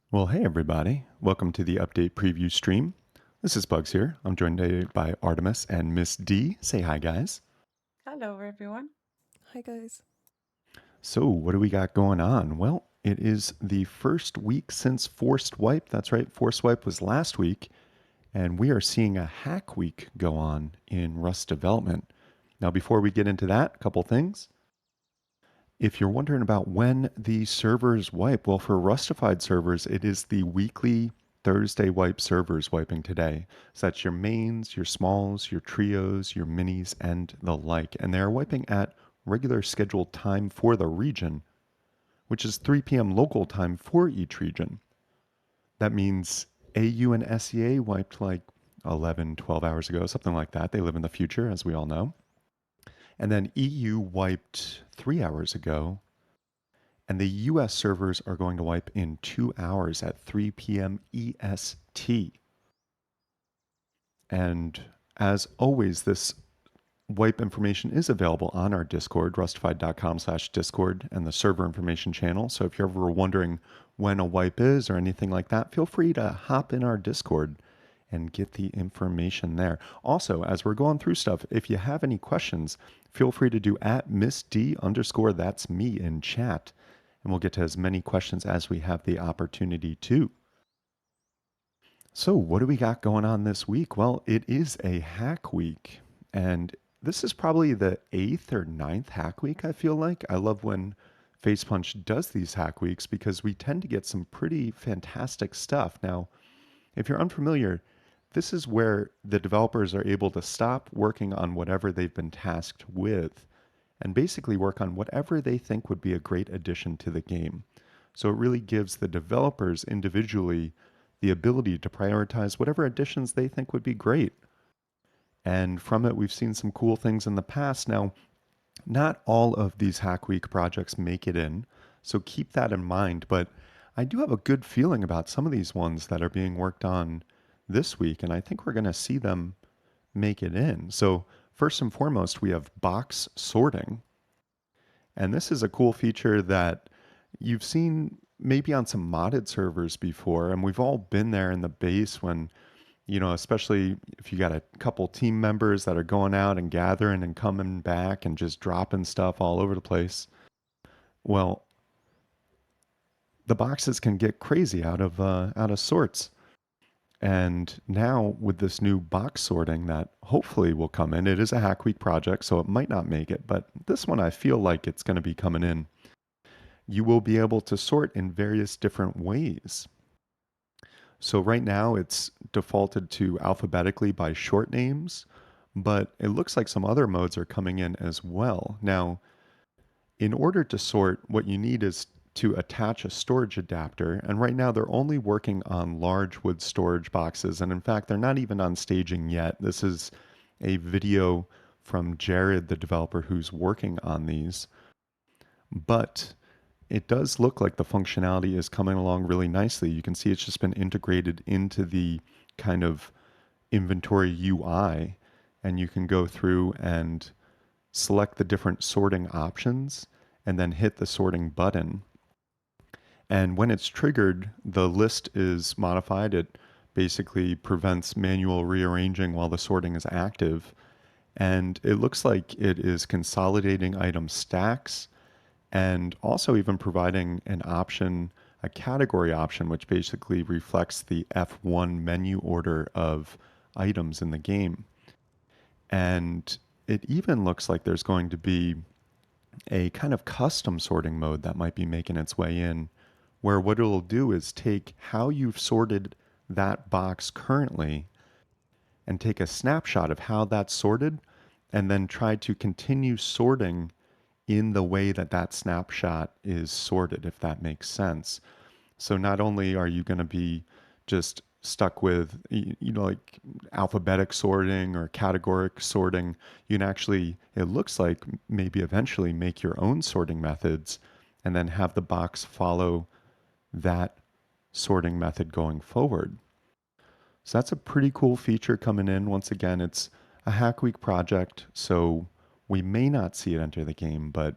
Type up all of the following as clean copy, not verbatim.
Well, hey everybody. Welcome to the update preview stream. This is Bugs here. I'm joined today by Artemis and Miss D. Say hi, guys. Hello, everyone. Hi, guys. So, what do we got going on? Well, it is the first week since Forced Wipe. That's right, Forced Wipe was last week, and we are seeing a hack week go on in Rust development. Now, before we get into that, a couple things. If you're wondering about when the servers wipe, well, for Rustafied servers, it is the weekly Thursday wipe servers wiping today. So that's your mains, your smalls, your trios, your minis, and the like. And they are wiping at regular scheduled time for the region, which is 3 p.m. local time for each region. That means AU and SEA wiped like 11, 12 hours ago, something like that. They live in the future, as we all know. And then EU wiped 3 hours ago, and the US servers are going to wipe in 2 hours at 3 p.m. EST. And as always, this wipe information is available on our Discord, rustified.com/discord, and the server information channel. So if you're ever wondering when a wipe is or anything like that, feel free to hop in our Discord and get the information there. Also, as we're going through stuff, if you have any questions, feel free to do at Miss D underscore that's me in chat, and we'll get to as many questions as we have the opportunity to. So, what do we got going on this week? Well, it is a hack week, and this is probably the eighth or ninth hack week, I feel like. I love when FacePunch does these hack weeks because we tend to get some pretty fantastic stuff. Now, if you're unfamiliar, this is where the developers are able to stop working on whatever they've been tasked with and basically work on whatever they think would be a great addition to the game. So it really gives the developers individually the ability to prioritize whatever additions they think would be great. And from it, we've seen some cool things in the past. Now, not all of these Hack Week projects make it in, so keep that in mind. But I do have a good feeling about some of these ones that are being worked on this week, and I think we're going to see them make it in. So, first and foremost, we have box sorting. And this is a cool feature that you've seen maybe on some modded servers before, and we've all been there in the base when, especially if you got a couple team members that are going out and gathering and coming back and just dropping stuff all over the place. Well, the boxes can get crazy out of sorts. And now with this new box sorting that hopefully will come in, it is a Hack Week project, so it might not make it, but this one I feel like it's going to be coming in. You will be able to sort in various different ways. So right now it's defaulted to alphabetically by short names, but it looks like some other modes are coming in as well. Now, in order to sort, what you need is to attach a storage adapter. And right now they're only working on large wood storage boxes. And in fact, they're not even on staging yet. This is a video from Jared, the developer who's working on these. But it does look like the functionality is coming along really nicely. You can see it's just been integrated into the kind of inventory UI, and you can go through and select the different sorting options and then hit the sorting button. And when it's triggered, the list is modified. It basically prevents manual rearranging while the sorting is active. And it looks like it is consolidating item stacks and also even providing an option, a category option, which basically reflects the F1 menu order of items in the game. And it even looks like there's going to be a kind of custom sorting mode that might be making its way in, where what it'll do is take how you've sorted that box currently and take a snapshot of how that's sorted and then try to continue sorting in the way that that snapshot is sorted, if that makes sense. So not only are you going to be just stuck with, like alphabetic sorting or categoric sorting, you can actually, it looks like maybe eventually make your own sorting methods and then have the box follow that sorting method going forward. So that's a pretty cool feature coming in. Once again, it's a Hack Week project, so we may not see it enter the game, but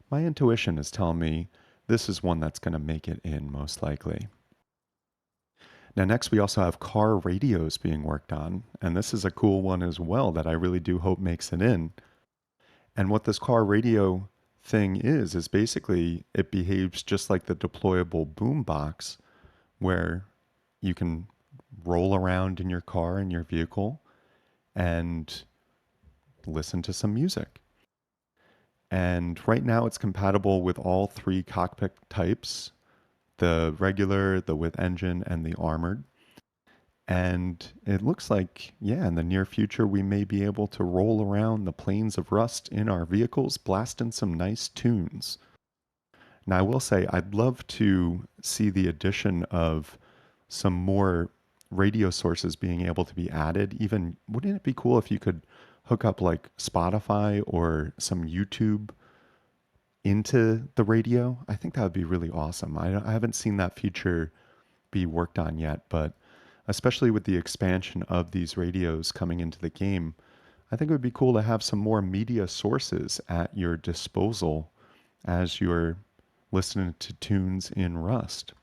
my intuition is telling me this is one that's going to make it in most likely. Now, next, we also have car radios being worked on. And this is a cool one as well that I really do hope makes it in. And what this car radio thing is basically it behaves just like the deployable boombox, where you can roll around in your car in your vehicle and listen to some music. And right now it's compatible with all three cockpit types: the regular, the with engine, and the armored. And it looks like, yeah, in the near future, we may be able to roll around the plains of Rust in our vehicles, blasting some nice tunes. Now, I will say, I'd love to see the addition of some more radio sources being able to be added. Even, wouldn't it be cool if you could hook up like Spotify or some YouTube into the radio? I think that would be really awesome. I haven't seen that feature be worked on yet, but especially with the expansion of these radios coming into the game, I think it would be cool to have some more media sources at your disposal as you're listening to tunes in Rust.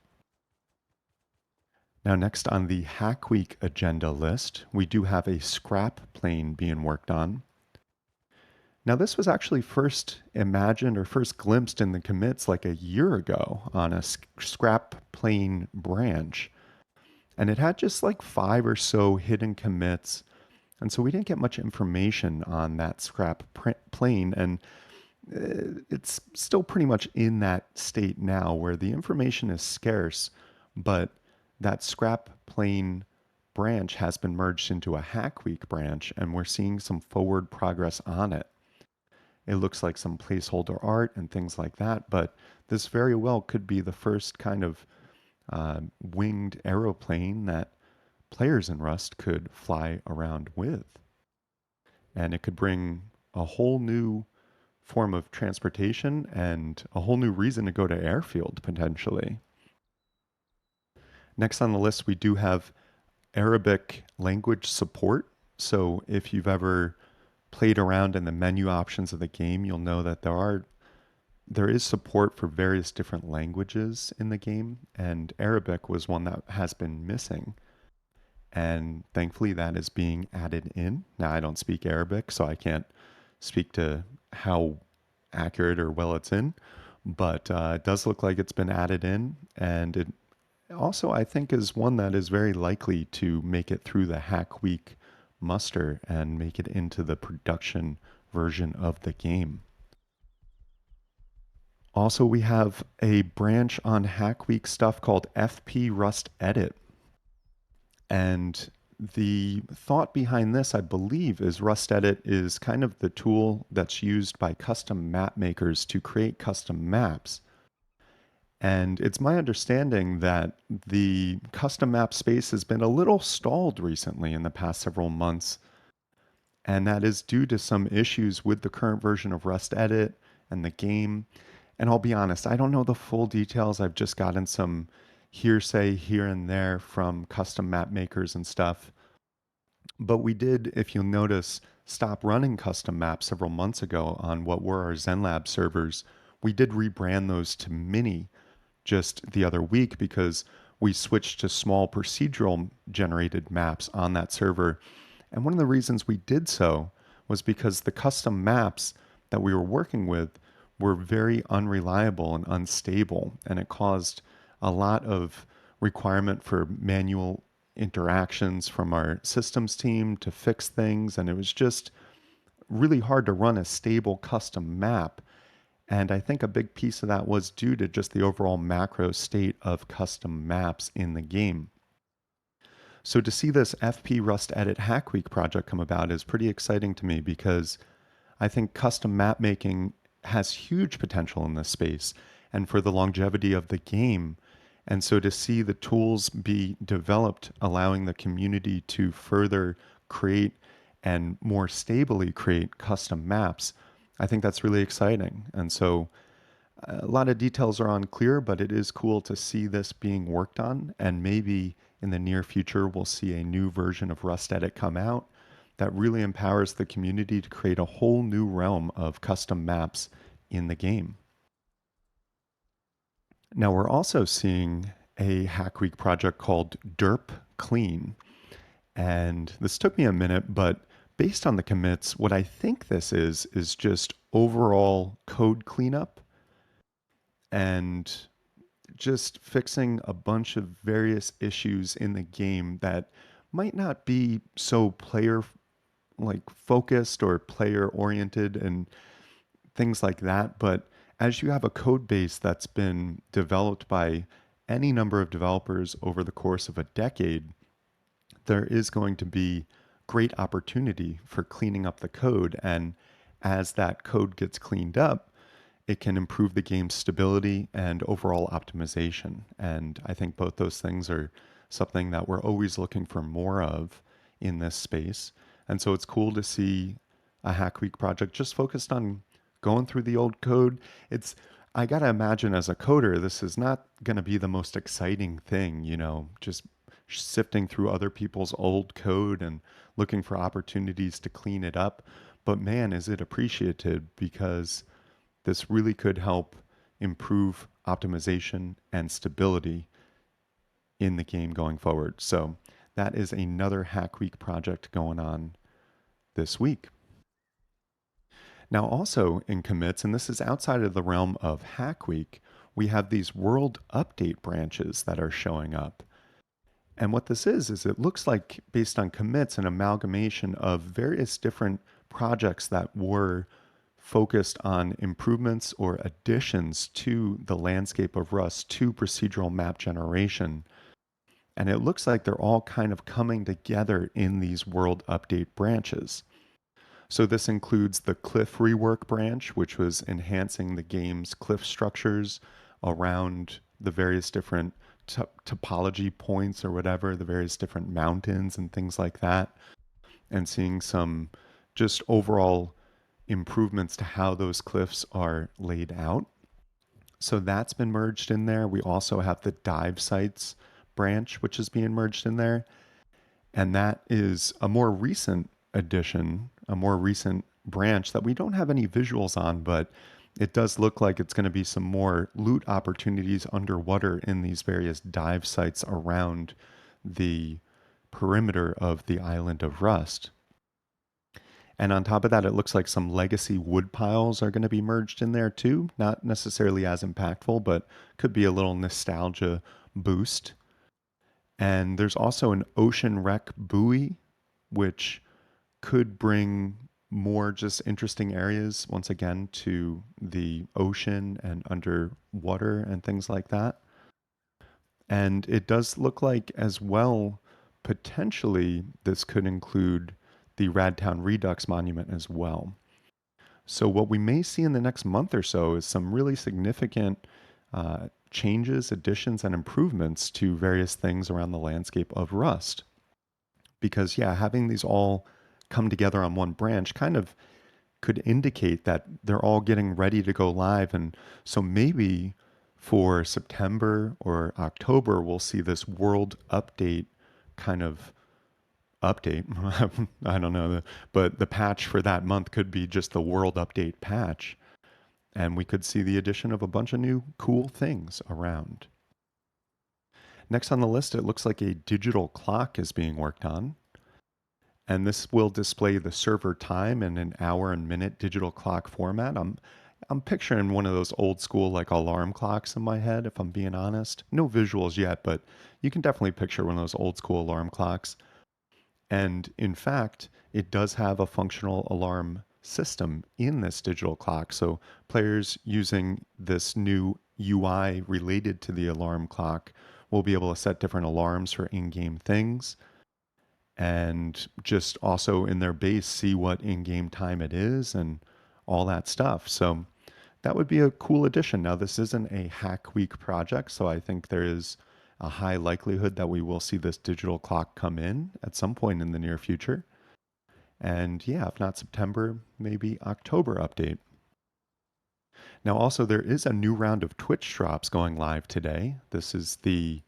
Now, next on the Hack Week agenda list, we do have a scrap plane being worked on. Now, this was actually first imagined or first glimpsed in the commits like a year ago on a scrap plane branch. And it had just like 5 or so hidden commits. And so we didn't get much information on that scrap plane. And it's still pretty much in that state now where the information is scarce, but that scrap plane branch has been merged into a Hack Week branch, and we're seeing some forward progress on it. It looks like some placeholder art and things like that, but this very well could be the first kind of winged aeroplane that players in Rust could fly around with. And it could bring a whole new form of transportation and a whole new reason to go to airfield potentially. Next on the list, we do have Arabic language support. So if you've ever played around in the menu options of the game, you'll know that there is support for various different languages in the game, and Arabic was one that has been missing. And thankfully, that is being added in. Now, I don't speak Arabic, so I can't speak to how accurate or well it's in, but it does look like it's been added in. And it also, I think, is one that is very likely to make it through the Hack Week muster and make it into the production version of the game. Also, we have a branch on Hack Week stuff called FP Rust Edit. And the thought behind this, I believe, is Rust Edit is kind of the tool that's used by custom map makers to create custom maps. And it's my understanding that the custom map space has been a little stalled recently in the past several months. And that is due to some issues with the current version of Rust Edit and the game. And I'll be honest, I don't know the full details. I've just gotten some hearsay here and there from custom map makers and stuff. But we did, if you'll notice, stop running custom maps several months ago on what were our ZenLab servers. We did rebrand those to Mini just the other week because we switched to small procedural generated maps on that server. And one of the reasons we did so was because the custom maps that we were working with were very unreliable and unstable, and it caused a lot of requirement for manual interactions from our systems team to fix things. And it was just really hard to run a stable custom map. And I think a big piece of that was due to just the overall macro state of custom maps in the game. So to see this FP Rust Edit Hack Week project come about is pretty exciting to me because I think custom map making has huge potential in this space and for the longevity of the game. And so to see the tools be developed, allowing the community to further create and more stably create custom maps, I think that's really exciting. And so a lot of details are unclear, but it is cool to see this being worked on. And maybe in the near future, we'll see a new version of Rust Edit come out that really empowers the community to create a whole new realm of custom maps in the game. Now, we're also seeing a Hack Week project called Derp Clean. And this took me a minute, but based on the commits, what I think this is just overall code cleanup and just fixing a bunch of various issues in the game that might not be so player like focused or player oriented and things like that. But as you have a code base that's been developed by any number of developers over the course of a decade, there is going to be great opportunity for cleaning up the code. And as that code gets cleaned up, it can improve the game's stability and overall optimization. And I think both those things are something that we're always looking for more of in this space. And so it's cool to see a Hack Week project just focused on going through the old code. It's I got to imagine as a coder, this is not going to be the most exciting thing, just sifting through other people's old code and looking for opportunities to clean it up. But man, is it appreciated because this really could help improve optimization and stability in the game going forward. So that is another Hack Week project going on this week. Now, also in commits, and this is outside of the realm of Hack Week, we have these world update branches that are showing up. And what this is it looks like, based on commits, an amalgamation of various different projects that were focused on improvements or additions to the landscape of Rust to procedural map generation. And it looks like they're all kind of coming together in these world update branches. So this includes the cliff rework branch, which was enhancing the game's cliff structures around the various different topology points or whatever, the various different mountains and things like that, and seeing some just overall improvements to how those cliffs are laid out. So that's been merged in there. We also have the dive sites branch, which is being merged in there. And that is a more recent addition, a more recent branch that we don't have any visuals on, but it does look like it's going to be some more loot opportunities underwater in these various dive sites around the perimeter of the island of Rust. And on top of that, it looks like some legacy wood piles are going to be merged in there too. Not necessarily as impactful, but could be a little nostalgia boost. And there's also an ocean wreck buoy, which could bring more just interesting areas once again to the ocean and underwater and things like that. And it does look like as well, potentially, this could include the Radtown Redux Monument as well. So, what we may see in the next month or so is some really significant changes, additions, and improvements to various things around the landscape of Rust. Because, yeah, having these all come together on one branch kind of could indicate that they're all getting ready to go live. And so maybe for September or October, we'll see this world update kind of update. I don't know, but the patch for that month could be just the world update patch. And we could see the addition of a bunch of new cool things around. Next on the list, it looks like a digital clock is being worked on. And this will display the server time in an hour and minute digital clock format. I'm picturing one of those old school like alarm clocks in my head, if I'm being honest. No visuals yet, but you can definitely picture one of those old school alarm clocks. And in fact, it does have a functional alarm system in this digital clock. So players using this new UI related to the alarm clock will be able to set different alarms for in-game things and just also in their base see what in-game time it is and all that stuff. So that would be a cool addition. Now, this isn't a Hack Week project, so I think there is a high likelihood that we will see this digital clock come in at some point in the near future. And yeah, if not September, maybe October update. Now, also, there is a new round of Twitch drops going live today. This is the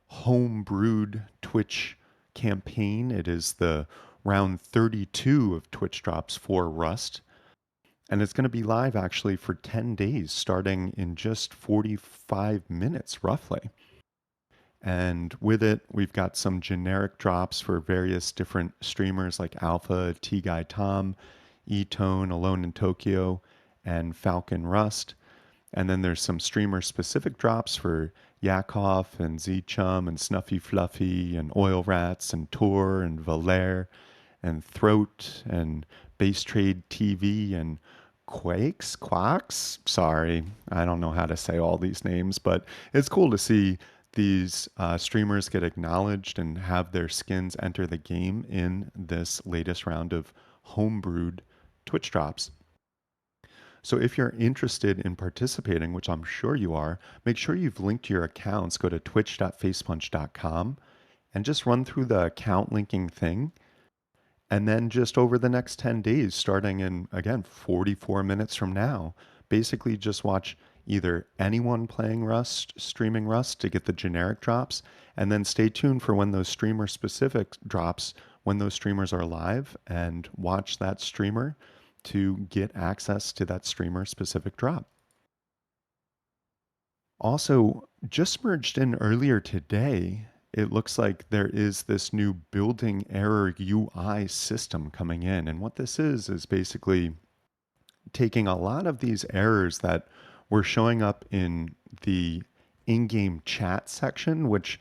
home brewed Twitch campaign. It is the round 32 of Twitch drops for Rust. And it's going to be live actually for 10 days, starting in just 45 minutes roughly. And with it, we've got some generic drops for various different streamers like Alpha, T Guy Tom, E Tone, Alone in Tokyo, and Falcon Rust. And then there's some streamer specific drops for Yakov and Z Chum and Snuffy Fluffy and Oil Rats and Tor and Valer and Throat and Base Trade TV and Quacks. Sorry, I don't know how to say all these names, but it's cool to see these streamers get acknowledged and have their skins enter the game in this latest round of homebrewed Twitch drops. So if you're interested in participating, which I'm sure you are, make sure you've linked your accounts. Go to twitch.facepunch.com and just run through the account linking thing. And then just over the next 10 days, starting in, again, 44 minutes from now, basically just watch either anyone playing Rust, streaming Rust to get the generic drops, and then stay tuned for when those streamer specific drops, when those streamers are live, and watch that streamer to get access to that streamer specific drop. Also, just merged in earlier today, it looks like there is this new building error UI system coming in. And what this is basically taking a lot of these errors that were showing up in the in game chat section, which,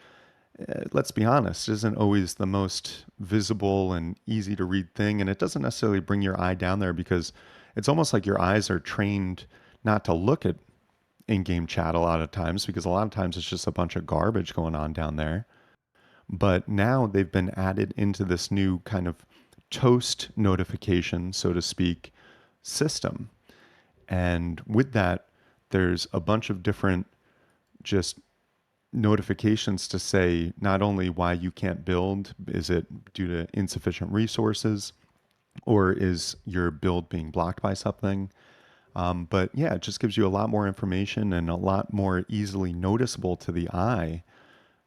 let's be honest, isn't always the most visible and easy to read thing. And it doesn't necessarily bring your eye down there because it's almost like your eyes are trained not to look at in-game chat a lot of times because a lot of times it's just a bunch of garbage going on down there. But now they've been added into this new kind of toast notification, so to speak, system. And with that, there's a bunch of different just notifications to say not only why you can't build, is it due to insufficient resources, or is your build being blocked by something? But yeah, it just gives you a lot more information and a lot more easily noticeable to the eye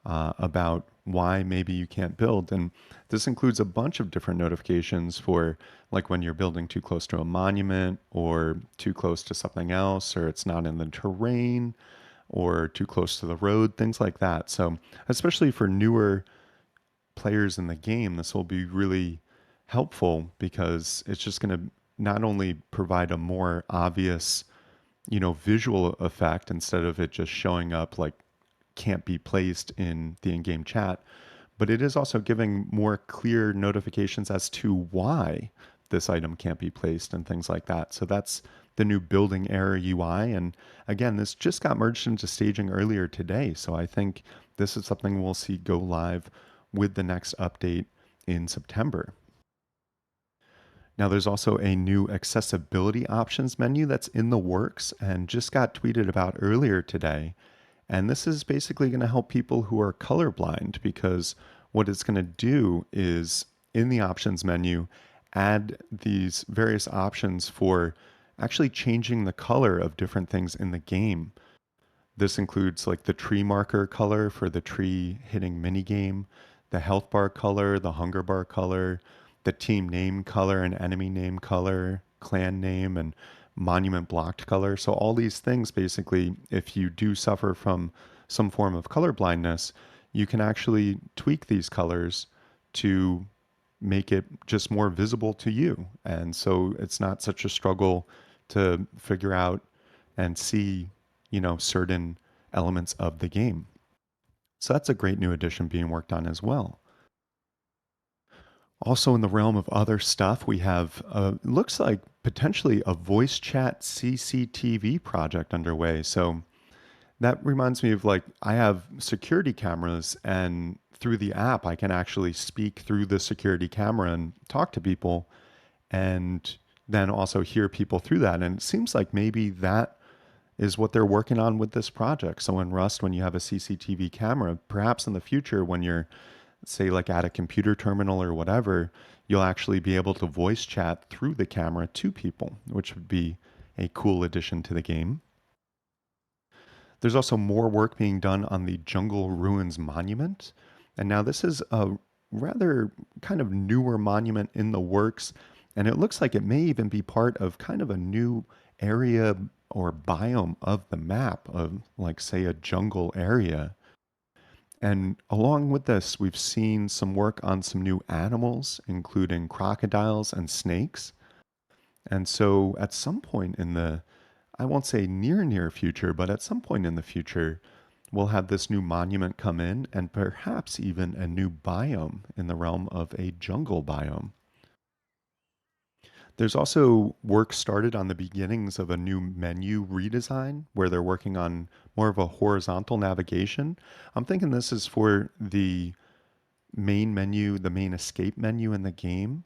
about why maybe you can't build. And this includes a bunch of different notifications for like when you're building too close to a monument or too close to something else, or it's not in the terrain or too close to the road, things like that. So, especially for newer players in the game, this will be really helpful because it's just going to not only provide a more obvious, visual effect instead of it just showing up like can't be placed in the in-game chat, but it is also giving more clear notifications as to why this item can't be placed and things like that. So that's the new building error UI. And again, this just got merged into staging earlier today. So I think this is something we'll see go live with the next update in September. Now, there's also a new accessibility options menu that's in the works and just got tweeted about earlier today. And this is basically going to help people who are colorblind because what it's going to do is in the options menu, add these various options for actually changing the color of different things in the game. This includes like the tree marker color for the tree hitting minigame, the health bar color, the hunger bar color, the team name color and enemy name color, clan name, and monument blocked color. So, all these things basically, if you do suffer from some form of color blindness, you can actually tweak these colors to make it just more visible to you. And so it's not such a struggle to figure out and see, certain elements of the game. So that's a great new addition being worked on as well. Also, in the realm of other stuff, we have looks like potentially a voice chat CCTV project underway. So that reminds me of like I have security cameras, and through the app, I can actually speak through the security camera and talk to people, and then also hear people through that. And it seems like maybe that is what they're working on with this project. So in Rust, when you have a CCTV camera, perhaps in the future, when you're, say, like at a computer terminal or whatever, you'll actually be able to voice chat through the camera to people, which would be a cool addition to the game. There's also more work being done on the Jungle Ruins Monument. And now this is a rather kind of newer monument in the works. And it looks like it may even be part of kind of a new area or biome of the map of, like, say, a jungle area. And along with this, we've seen some work on some new animals, including crocodiles and snakes. And so at some point in the, I won't say near future, but at some point in the future, we'll have this new monument come in and perhaps even a new biome in the realm of a jungle biome. There's also work started on the beginnings of a new menu redesign where they're working on more of a horizontal navigation. I'm thinking this is for the main menu, the main escape menu in the game.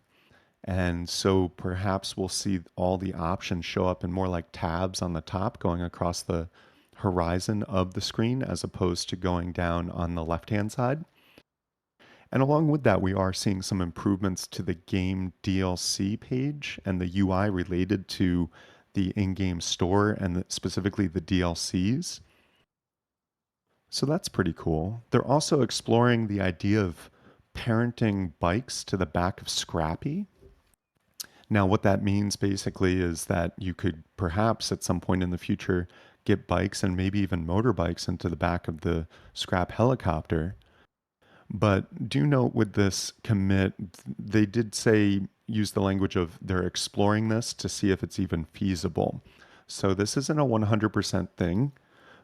And so perhaps we'll see all the options show up in more like tabs on the top going across the horizon of the screen as opposed to going down on the left hand side. And along with that, we are seeing some improvements to the game DLC page and the UI related to the in game store and specifically the DLCs. So that's pretty cool. They're also exploring the idea of parenting bikes to the back of Scrappy. Now, what that means basically is that you could perhaps at some point in the future get bikes and maybe even motorbikes into the back of the Scrap helicopter. But do note with this commit, they did say use the language of they're exploring this to see if it's even feasible. So this isn't a 100% thing,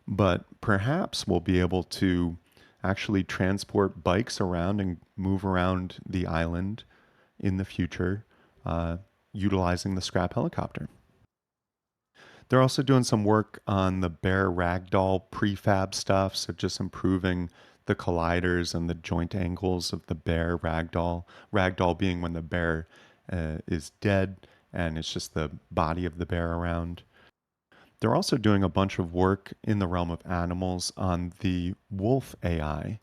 but perhaps we'll be able to actually transport bikes around and move around the island in the future uh, utilizing the scrap helicopter. They're also doing some work on the Bear Ragdoll prefab stuff, so just improving the colliders and the joint angles of the Bear Ragdoll. Ragdoll being when the bear is dead and it's just the body of the bear around. They're also doing a bunch of work in the realm of animals on the wolf AI.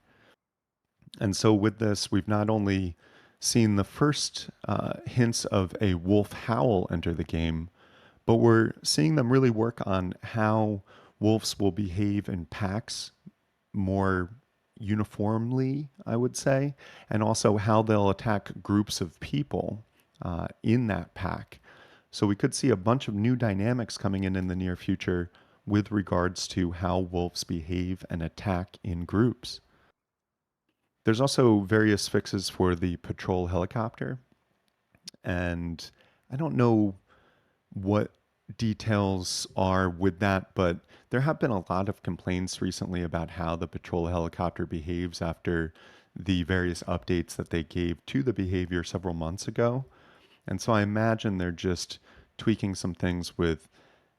And so with this, we've not only seen the first hints of a wolf howl enter the game, but we're seeing them really work on how wolves will behave in packs more uniformly, I would say, and also how they'll attack groups of people in that pack. So we could see a bunch of new dynamics coming in the near future with regards to how wolves behave and attack in groups. There's also various fixes for the patrol helicopter, and I don't know what details are with that, but there have been a lot of complaints recently about how the patrol helicopter behaves after the various updates that they gave to the behavior several months ago. And so I imagine they're just tweaking some things with,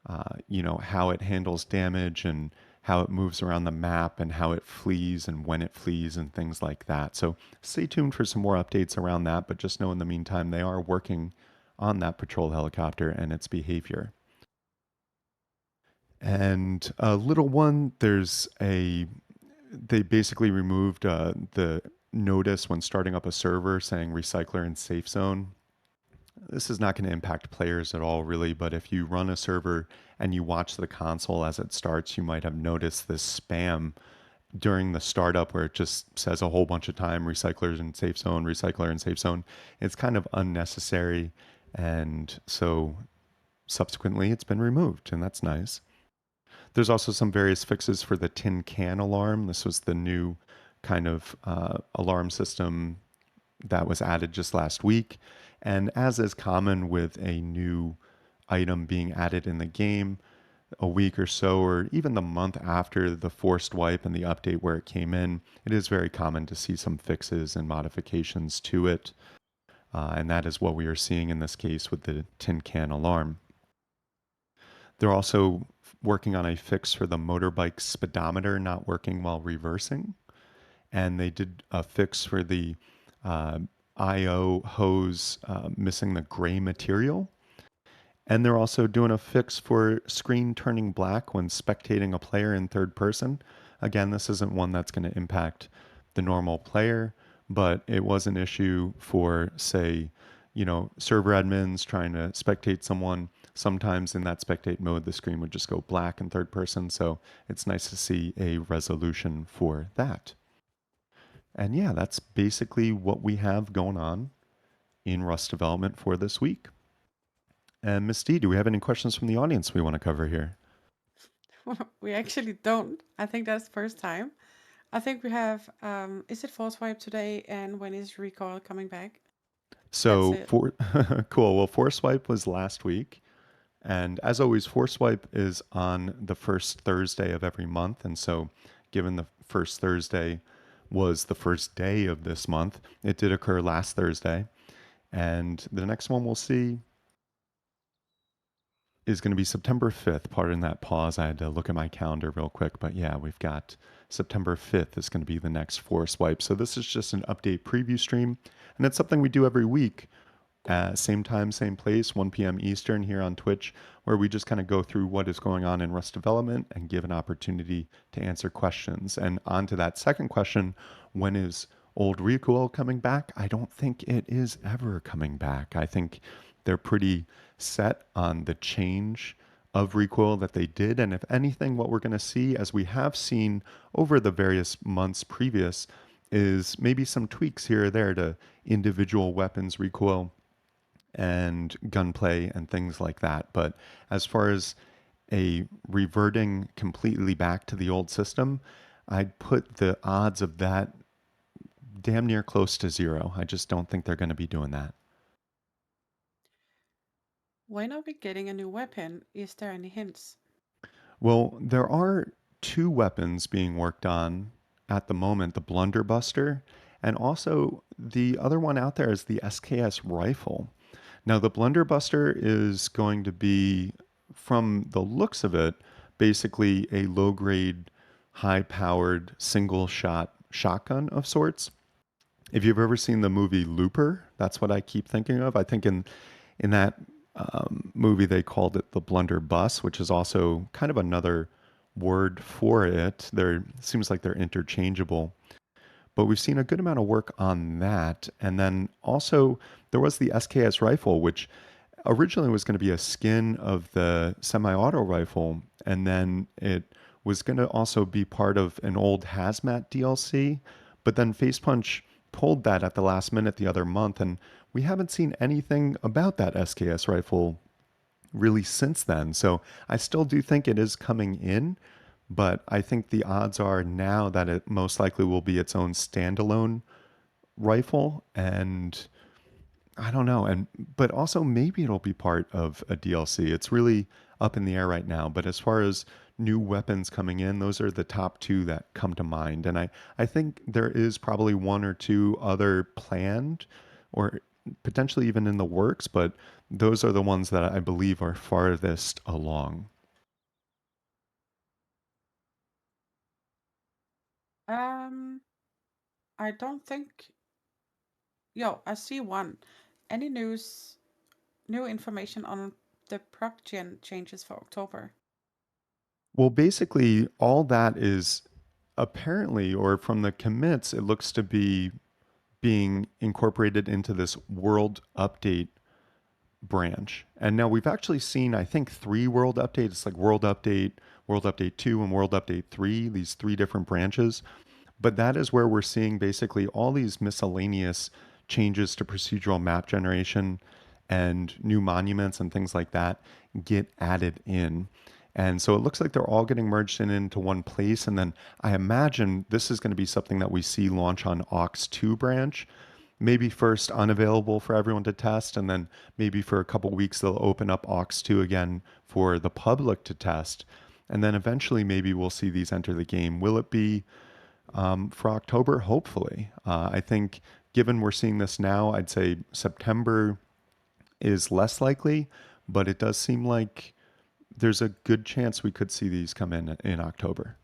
how it handles damage and how it moves around the map and how it flees and when it flees and things like that. So stay tuned for some more updates around that. But just know in the meantime, they are working on that patrol helicopter and its behavior. And a little one, they basically removed the notice when starting up a server saying recycler and safe zone. This is not going to impact players at all, really, but if you run a server and you watch the console as it starts, you might have noticed this spam during the startup where it just says a whole bunch of time recyclers and safe zone, recycler and safe zone. It's kind of unnecessary. And so subsequently, it's been removed, and that's nice. There's also some various fixes for the tin can alarm. This was the new kind of alarm system that was added just last week. And as is common with a new item being added in the game, a week or so, or even the month after the forced wipe and the update where it came in, it is very common to see some fixes and modifications to it. And that is what we are seeing in this case with the tin can alarm. They're also working on a fix for the motorbike speedometer not working while reversing. And they did a fix for the uh, IO hose missing the gray material. And they're also doing a fix for screen turning black when spectating a player in third person. Again, this isn't one that's going to impact the normal player, but it was an issue for, say, server admins trying to spectate someone. Sometimes in that spectate mode, the screen would just go black in third person. So it's nice to see a resolution for that. And yeah, that's basically what we have going on in Rust development for this week. And Miss D, do we have any questions from the audience we want to cover here? We actually don't. I think that's first time. I think we have, is it Force Wipe today and when is Recall coming back? That's So it. for cool. Well, Force Swipe was last week, and as always, Force Swipe is on the first Thursday of every month. And so, given the first Thursday was the first day of this month, it did occur last Thursday, and the next one we'll see is going to be September 5th. Pardon that pause. I had to look at my calendar real quick. But yeah, we've got September 5th is going to be the next Force Wipe. So this is just an update preview stream. And it's something we do every week. Same time, same place, 1 p.m. Eastern here on Twitch, where we just kind of go through what is going on in Rust development and give an opportunity to answer questions. And on to that second question, when is Old Recoil coming back? I don't think it is ever coming back. I think they're pretty set on the change of Recoil that they did. And if anything, what we're going to see, as we have seen over the various months previous, is maybe some tweaks here or there to individual weapons recoil and gunplay and things like that. But as far as a reverting completely back to the old system, I'd put the odds of that damn near close to zero. I just don't think they're going to be doing that. When are we getting a new weapon? Is there any hints? Well, there are two weapons being worked on at the moment, the Blunderbuster, and also the other one out there is the SKS rifle. Now, the Blunderbuster is going to be, from the looks of it, basically a low grade, high powered single shot shotgun of sorts. If you've ever seen the movie Looper, that's what I keep thinking of. I think in that movie they called it the blunderbuss, which is also kind of another word for it. There seems like they're interchangeable, but we've seen a good amount of work on that. And then also there was the SKS rifle, which originally was going to be a skin of the semi-auto rifle, and then it was going to also be part of an old hazmat DLC. But then Face Punch pulled that at the last minute the other month, and we haven't seen anything about that SKS rifle really since then. So I still do think it is coming in, but I think the odds are now that it most likely will be its own standalone rifle. And I don't know. And but also maybe it'll be part of a DLC. It's really up in the air right now. But as far as new weapons coming in, those are the top two that come to mind. And I think there is probably one or two other planned or potentially even in the works, but those are the ones that I believe are farthest along. Um, I don't think. Yo, I see one. Any new information on the proc gen changes for October? Well, basically, all that is apparently, or from the commits, it looks to be being incorporated into this world update branch. And now we've actually seen, I think, three world updates, like World Update 2, and World Update 3, these three different branches. But that is where we're seeing basically all these miscellaneous changes to procedural map generation and new monuments and things like that get added in. And so it looks like they're all getting merged in into one place. And then I imagine this is going to be something that we see launch on aux 2 branch. Maybe first unavailable for everyone to test, and then maybe for a couple weeks they'll open up aux 2 again for the public to test. And then eventually maybe we'll see these enter the game. Will it be for October? Hopefully. I think given we're seeing this now, I'd say September is less likely, but it does seem like there's a good chance we could see these come in October.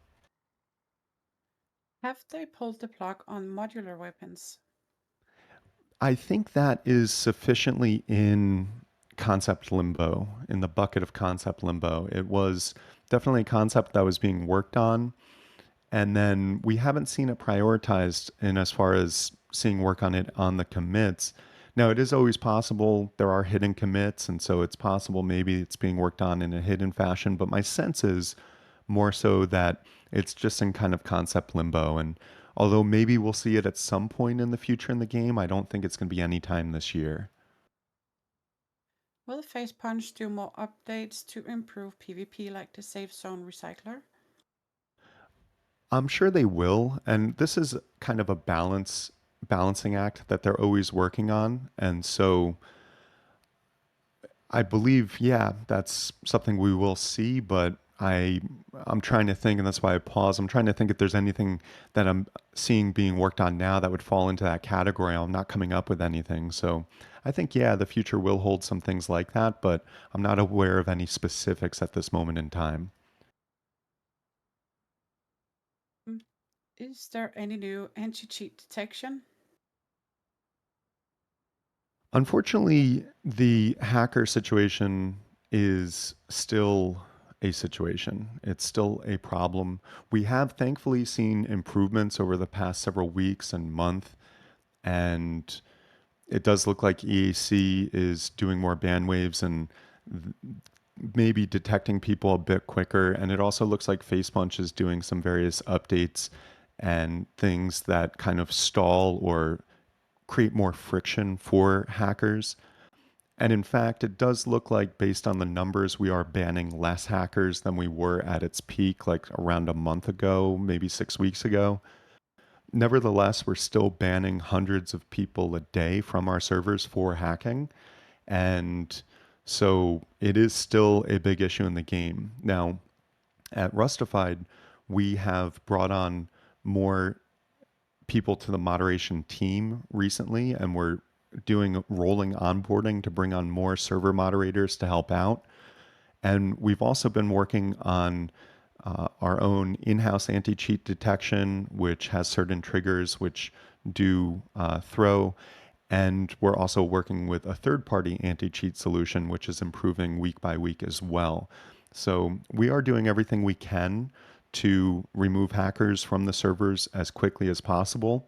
Have they pulled the plug on modular weapons? I think that is sufficiently in concept limbo, in the bucket of concept limbo. It was definitely a concept that was being worked on, and then we haven't seen it prioritized in as far as seeing work on it on the commits. Now, it is always possible there are hidden commits, and so it's possible maybe it's being worked on in a hidden fashion, but my sense is more so that it's just in kind of concept limbo. And although maybe we'll see it at some point in the future in the game, I don't think it's going to be any time this year. Will Face Punch do more updates to improve PvP like the Safe Zone Recycler? I'm sure they will, and this is kind of a balancing act that they're always working on. And so I believe, yeah, that's something we will see, but I'm trying to think, and that's why I pause. I'm trying to think if there's anything that I'm seeing being worked on now that would fall into that category. I'm not coming up with anything. So I think, yeah, the future will hold some things like that, but I'm not aware of any specifics at this moment in time. Mm, is there any new anti-cheat detection? Unfortunately, the hacker situation is still a situation. It's still a problem. We have thankfully seen improvements over the past several weeks and month, and it does look like EAC is doing more band waves and maybe detecting people a bit quicker. And it also looks like FacePunch is doing some various updates and things that kind of stall or create more friction for hackers. And in fact, it does look like, based on the numbers, we are banning less hackers than we were at its peak, like around a month ago, maybe 6 weeks ago. Nevertheless, we're still banning hundreds of people a day from our servers for hacking. And so it is still a big issue in the game. Now, at Rustafied, we have brought on more people to the moderation team recently, and we're doing rolling onboarding to bring on more server moderators to help out. And we've also been working on our own in house anti cheat detection, which has certain triggers which do throw. And we're also working with a third party anti cheat solution, which is improving week by week as well. So we are doing everything we can to remove hackers from the servers as quickly as possible.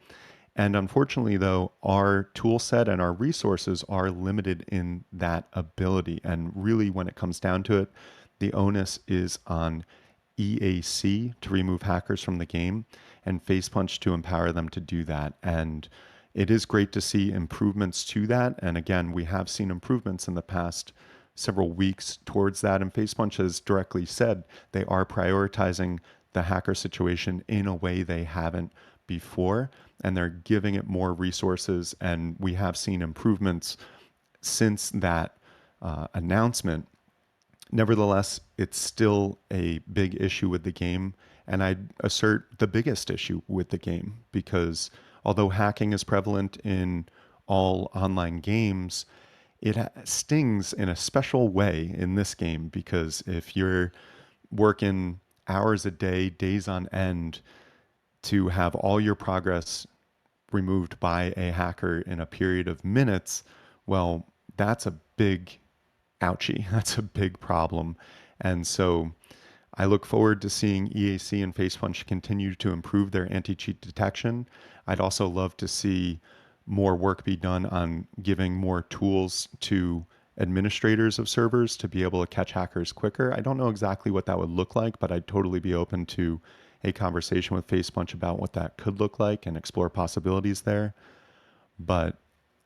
And unfortunately, though, our tool set and our resources are limited in that ability. And really, when it comes down to it, the onus is on EAC to remove hackers from the game and FacePunch to empower them to do that. And it is great to see improvements to that. And again, we have seen improvements in the past several weeks towards that. And FacePunch has directly said they are prioritizing the hacker situation in a way they haven't before, and they're giving it more resources. And we have seen improvements since that announcement. Nevertheless, it's still a big issue with the game. And I'd assert the biggest issue with the game because although hacking is prevalent in all online games, it stings in a special way in this game because if you're working hours a day, days on end, to have all your progress removed by a hacker in a period of minutes, well, that's a big ouchie. That's a big problem. And so I look forward to seeing EAC and FacePunch continue to improve their anti cheat detection. I'd also love to see more work be done on giving more tools to administrators of servers to be able to catch hackers quicker. I don't know exactly what that would look like, but I'd totally be open to a conversation with FacePunch about what that could look like and explore possibilities there. But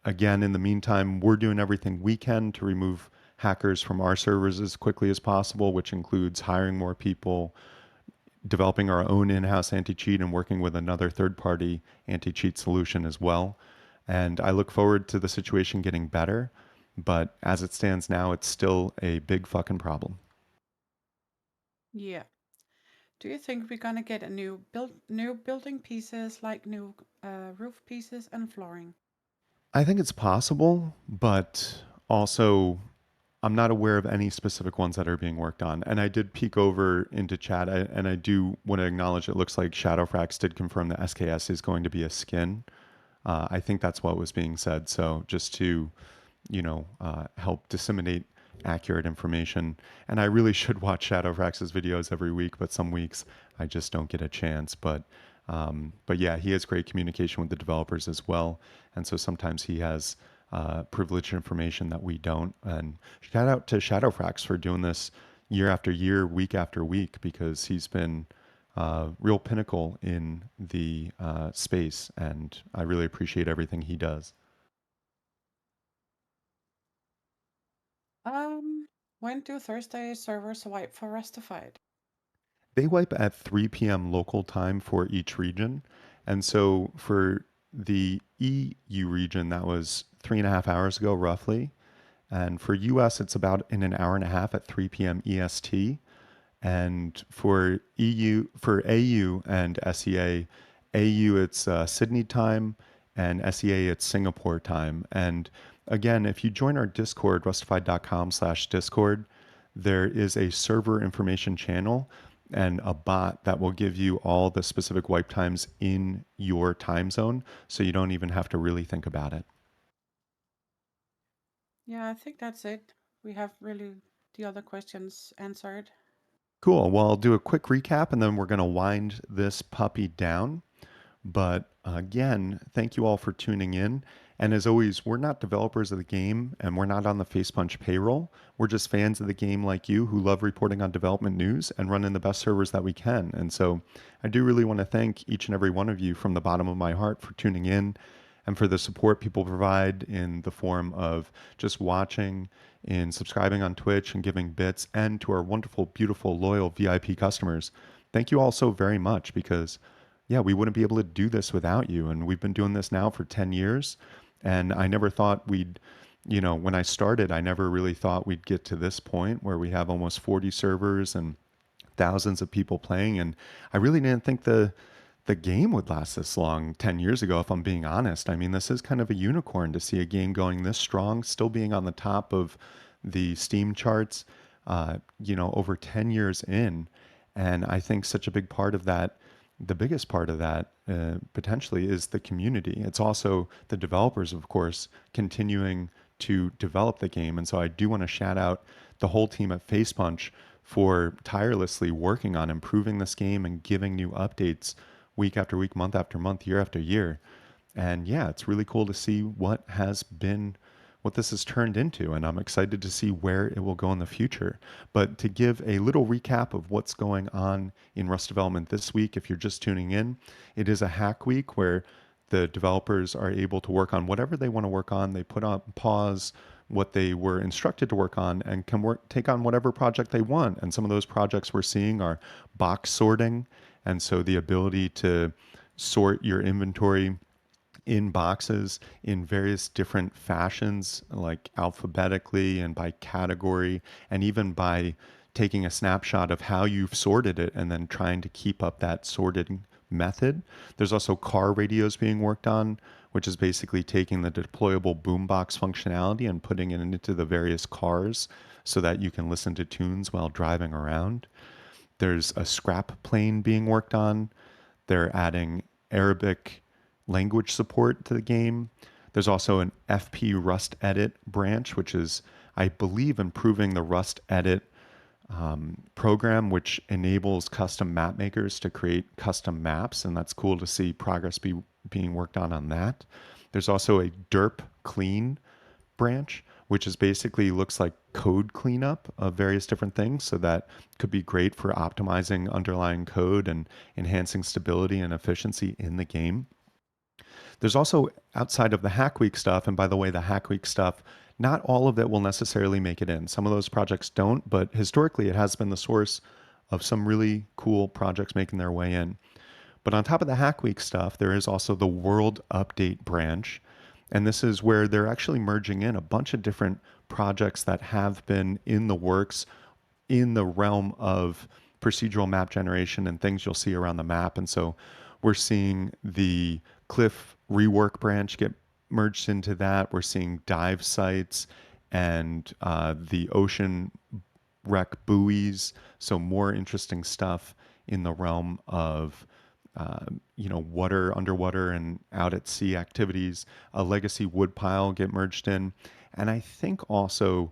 again, in the meantime, we're doing everything we can to remove hackers from our servers as quickly as possible, which includes hiring more people, developing our own in house anti cheat, and working with another third party anti cheat solution as well. And I look forward to the situation getting better. But as it stands now, it's still a big fucking problem. Yeah. Do you think we're gonna get a new building pieces like new roof pieces and flooring? I think it's possible, but also I'm not aware of any specific ones that are being worked on. And I did peek over into chat, and I do want to acknowledge it looks like Shadowfrax did confirm that SKS is going to be a skin. I think that's what was being said. So just to, help disseminate accurate information. And I really should watch Shadowfrax's videos every week, but some weeks I just don't get a chance. But yeah, he has great communication with the developers as well, and so sometimes he has privileged information that we don't. And shout out to Shadowfrax for doing this year after year, week after week, because he's been real pinnacle in the space, and I really appreciate everything he does. Um, when do Thursday servers wipe for Rustified? They wipe at 3 p.m. local time for each region. And so for the EU region, that was 3.5 hours ago, roughly. And for US, it's about in an hour and a half at 3 p.m. EST. And for AU and SEA, AU it's Sydney time, and SEA it's Singapore time. And again, if you join our Discord, rustified.com/Discord, there is a server information channel and a bot that will give you all the specific wipe times in your time zone, so you don't even have to really think about it. Yeah, I think that's it. We have really the other questions answered. Cool. Well, I'll do a quick recap and then we're going to wind this puppy down. But again, thank you all for tuning in. And as always, we're not developers of the game and we're not on the Facepunch payroll. We're just fans of the game like you who love reporting on development news and running the best servers that we can. And so I do really want to thank each and every one of you from the bottom of my heart for tuning in and for the support people provide in the form of just watching, in subscribing on Twitch and giving bits, and to our wonderful, beautiful, loyal VIP customers. Thank you all so very much because yeah, we wouldn't be able to do this without you. And we've been doing this now for 10 years. And I never thought we'd, when I started, I never really thought we'd get to this point where we have almost 40 servers and thousands of people playing. And I really didn't think the game would last this long 10 years ago, if I'm being honest. I mean, this is kind of a unicorn to see a game going this strong, still being on the top of the Steam charts, over 10 years in. And I think such a big part of that, the biggest part of that potentially is the community. It's also the developers, of course, continuing to develop the game. And so I do want to shout out the whole team at Facepunch for tirelessly working on improving this game and giving new updates week after week, month after month, year after year. And yeah, it's really cool to see what this has turned into. And I'm excited to see where it will go in the future. But to give a little recap of what's going on in Rust development this week, if you're just tuning in, it is a hack week where the developers are able to work on whatever they want to work on. They put on pause what they were instructed to work on and can take on whatever project they want. And some of those projects we're seeing are box sorting, and so the ability to sort your inventory in boxes in various different fashions, like alphabetically and by category, and even by taking a snapshot of how you've sorted it and then trying to keep up that sorted method. There's also car radios being worked on, which is basically taking the deployable boombox functionality and putting it into the various cars so that you can listen to tunes while driving around. There's a scrap plane being worked on. They're adding Arabic language support to the game. There's also an FP Rust Edit branch, which is, I believe, improving the Rust Edit program, which enables custom map makers to create custom maps. And that's cool to see progress being worked on that. There's also a derp clean branch, which is basically looks like code cleanup of various different things. So that could be great for optimizing underlying code and enhancing stability and efficiency in the game. There's also outside of the Hack Week stuff, and by the way, the Hack Week stuff, not all of it will necessarily make it in. Some of those projects don't, but historically it has been the source of some really cool projects making their way in. But on top of the Hack Week stuff, there is also the World Update branch. And this is where they're actually merging in a bunch of different projects that have been in the works in the realm of procedural map generation and things you'll see around the map. And so we're seeing the Cliff rework branch get merged into that. We're seeing dive sites and the ocean wreck buoys. So more interesting stuff in the realm of water, underwater, and out at sea activities. A legacy woodpile get merged in, and I think also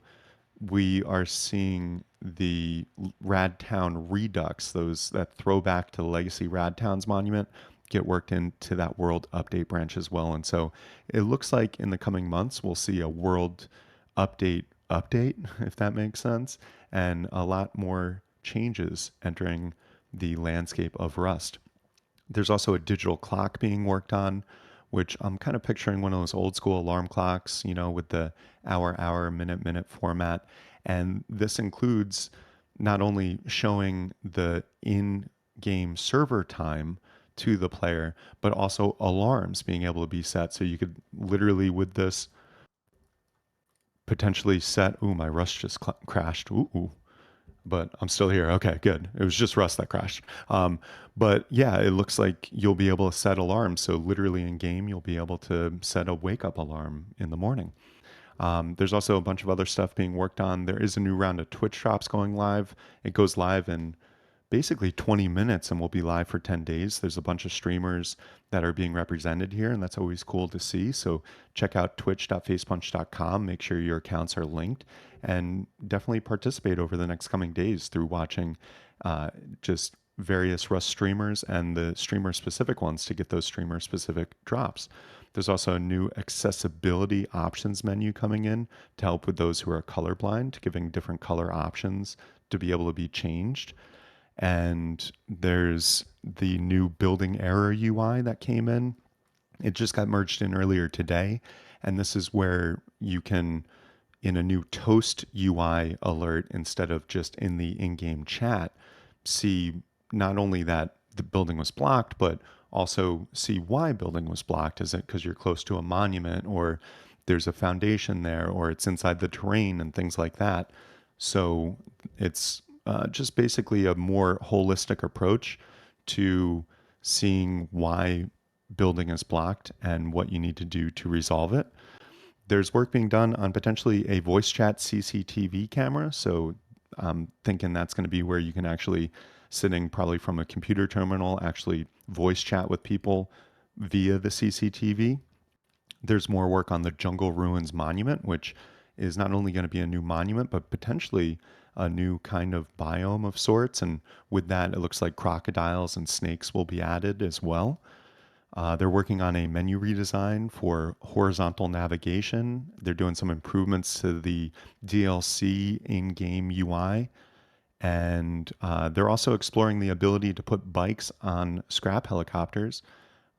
we are seeing the Radtown Redux, those that throwback to the legacy Radtowns monument, get worked into that world update branch as well. And so it looks like in the coming months we'll see a world update, if that makes sense, and a lot more changes entering the landscape of Rust. There's also a digital clock being worked on, which I'm kind of picturing one of those old school alarm clocks, with the hour, minute format. And this includes not only showing the in game server time to the player, but also alarms being able to be set. So you could literally, with this, potentially set, ooh, my Rust just crashed. Ooh, but I'm still here. Okay, good. It was just Rust that crashed. But yeah, it looks like you'll be able to set alarms. So literally in game, you'll be able to set a wake up alarm in the morning. There's also a bunch of other stuff being worked on. There is a new round of Twitch drops going live. It goes live in basically 20 minutes and we'll be live for 10 days. There's a bunch of streamers that are being represented here, and that's always cool to see. So check out twitch.facepunch.com. Make sure your accounts are linked and definitely participate over the next coming days through watching uh, just various Rust streamers and the streamer specific ones to get those streamer specific drops. There's also a new accessibility options menu coming in to help with those who are colorblind, giving different color options to be able to be changed. And there's the new building error UI that came in. It just got merged in earlier today. And this is where you can, in a new Toast UI alert, instead of just in the in game chat, see not only that the building was blocked, but also see why building was blocked. Is it because you're close to a monument, or there's a foundation there, or it's inside the terrain and things like that? So it's just basically a more holistic approach to seeing why building is blocked and what you need to do to resolve it. There's work being done on potentially a voice chat CCTV camera. So I'm thinking that's going to be where you can actually, sitting probably from a computer terminal, actually voice chat with people via the CCTV. There's more work on the Jungle Ruins Monument, which is not only going to be a new monument, but potentially a new kind of biome of sorts. And with that, it looks like crocodiles and snakes will be added as well. They're working on a menu redesign for horizontal navigation. They're doing some improvements to the DLC in game UI. And they're also exploring the ability to put bikes on scrap helicopters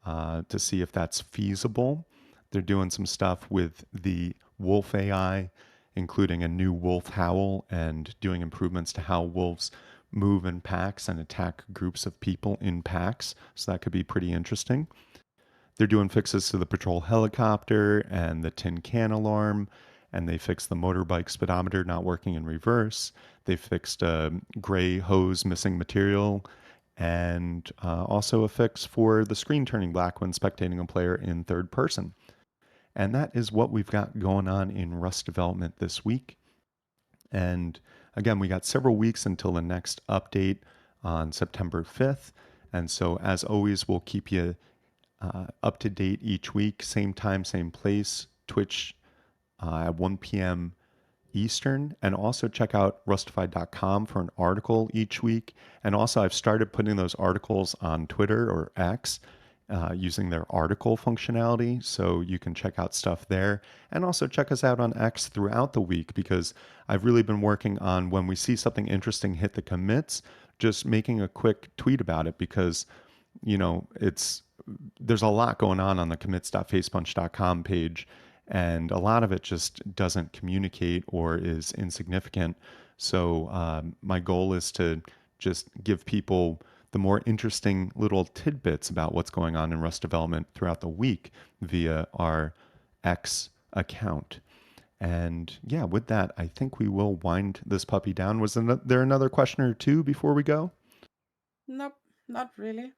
to see if that's feasible. They're doing some stuff with the wolf AI, including a new wolf howl and doing improvements to how wolves move in packs and attack groups of people in packs. So that could be pretty interesting. They're doing fixes to the patrol helicopter and the tin can alarm, and they fixed the motorbike speedometer not working in reverse. They fixed a gray hose missing material, and also a fix for the screen turning black when spectating a player in third person. And that is what we've got going on in Rust development this week. And again, we got several weeks until the next update on September 5th. And so, as always, we'll keep you up to date each week, same time, same place, Twitch at 1 p.m. Eastern. And also check out rustified.com for an article each week. And also, I've started putting those articles on Twitter or X using their article functionality. So you can check out stuff there. And also check us out on X throughout the week because I've really been working on when we see something interesting hit the commits, just making a quick tweet about it because, it's there's a lot going on the commits.facepunch.com page, and a lot of it just doesn't communicate or is insignificant. So my goal is to just give people the more interesting little tidbits about what's going on in Rust development throughout the week via our X account. And yeah, with that, I think we will wind this puppy down. Was there another question or two before we go? Nope, not really.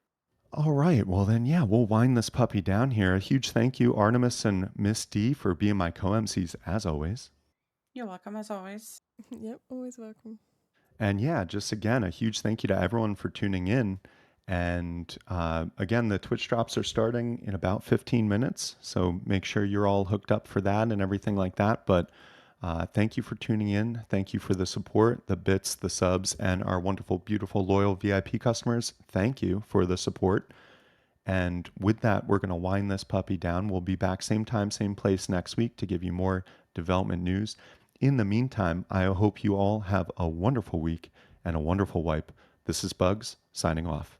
All right. Well, then, yeah, we'll wind this puppy down here. A huge thank you, Artemis and Miss D, for being my co MCs as always. You're welcome as always. Yep, always welcome. And yeah, just again, a huge thank you to everyone for tuning in. And again, the Twitch drops are starting in about 15 minutes. So make sure you're all hooked up for that and everything like that. But thank you for tuning in. Thank you for the support, the bits, the subs, and our wonderful, beautiful, loyal VIP customers. Thank you for the support. And with that, we're going to wind this puppy down. We'll be back same time, same place next week to give you more development news. In the meantime, I hope you all have a wonderful week and a wonderful wipe. This is Bugs signing off.